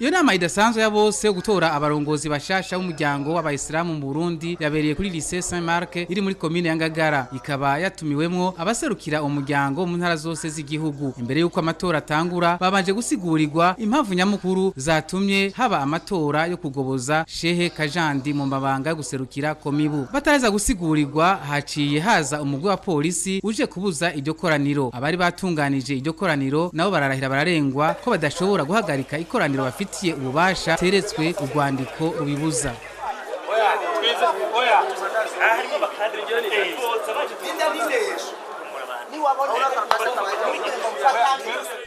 Iyo nama idasanzwe ya bose yo gutora abarongozi bashasha b'umuryango w'abayisilamu mu Burundi yabereye kuri lycée Saint-Marc iri muri commune ya Ngagara, ikaba yatumiwemwo abaserukira umuryango mu ntara zose z'igihugu. Imbere yuko amatora atangura babanje gusigurirwa impamvu nyamukuru zatumye haba amatora yo kugoboza Shehe Kajandi mu mabanga yo guserukira COMIBU. Batareza gusigurirwa haciye haza umugwi wa polisi uje kubuza iryo koraniro. Abari batunganije iryo koraniro nabo bararahira bararengwa ko badashobora guhagarika ikoraniro bafite ububasha teretswe urwandiko rubibuza.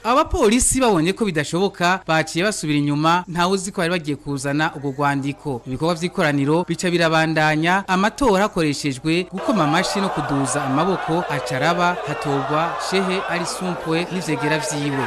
Abapolisi babonye ko bidashoboka baciye basubira inyuma, ntawe uzi ko bari bagiye kuzana ubwo rwandiko. Ibikorwa vy'ikoraniro bica birabandanya, amatora hakoreshejwe gukoma amashi no kuduza amaboko, acaraba hatorwa Shehe ari sumpwe n'ivyegera vyiwe.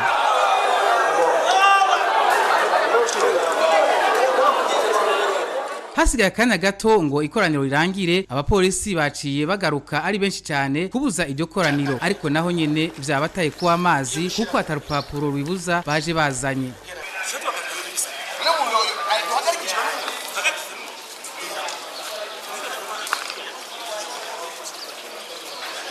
Hasigaye akanya gato ngo ikoraniro rirangire, abapolisi baciye bagaruka ari benshi cyane kubuza iryo koraniro, ariko naho nyene vyabataye kuwa amazi kuko atarupapuro rubibuza baje bazanye.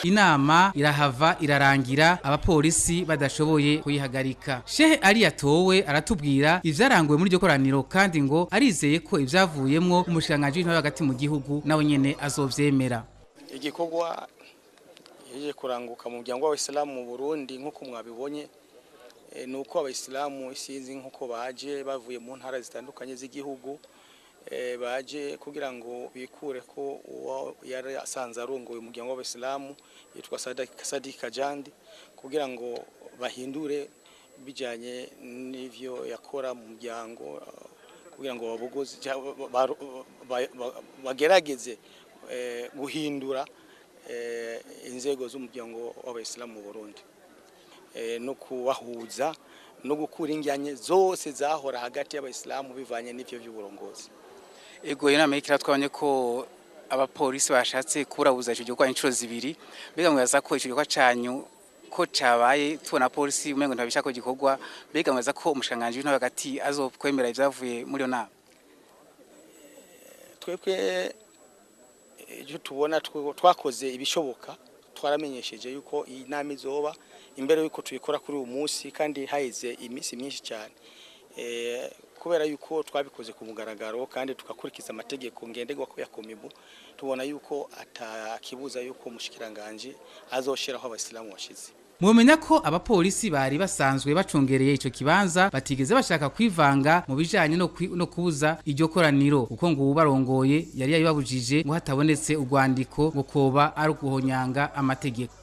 Inama irahava irarangira abapolisi badashoboye kuyihagarika. Shehe ari yatowe aratubwira ivyaranguwe muri iryo koraniro, kandi ngo arizeye ko ivyavuyemwo umushikiranganji w'intwaro hagati mu gihugu nawe nyene azovyemera. Igikorwa yeje kuranguka mu muryango w'abayisilamu mu Burundi nkuko mwabibonye, nuko abayisilamu isinzi nkuko baje bavuye mu ntara zitandukanye z'igihugu, baje kugira ngo bikure ko uwo yari asanze arongoye umuryango w'abayisilamu yitwa Sadiki Kajandi, kugira ngo bahindure bijanye n'ivyo yakora mu muryango, kugira ngo babogoze bagerageze guhindura inzego z'umuryango w'abayisilamu mu Burundi, no kubahuza no gukura ingyanye zose zahora hagati y'abayisilamu bivanye n'ivyo by'uburongozi. Ego inama y'ikira twabonye ko abapolisi bashatse kurabuza ico gikorwa incuro zibiri, mbega mwaza ko ico gikorwa canyu ko cabaye tubona polisi umengo ntabishaka ko gikorwa, mbega mwaza ko umushikiranganji w'intwaro hagati azokwemera ivyavuye muri yo nama? Twebwe icyo tubona twakoze ibishoboka, twaramenyesheje yuko iyi nama izoba imbere yuko tuyikora kuri uyu munsi, kandi haize imisi myinshi cyane, kubera yuko twabikoze ku mugaragaro kandi tukakurikiza amategeko ngenderwa ko ya COMIBU. Tubona yuko atakibuza yuko umushikiranganje azoshiraho abasilamu washize. Mumenya ko abapolisi bari basanzwe bacungereye ico kibanza batigeze bashaka kwivanga mu bijanye no kubuza iryo koraniro, uko ngo ubarongoye yari yababujije ngo hatabonetse urwandiko ngo koba ari guhonyanga amategeko.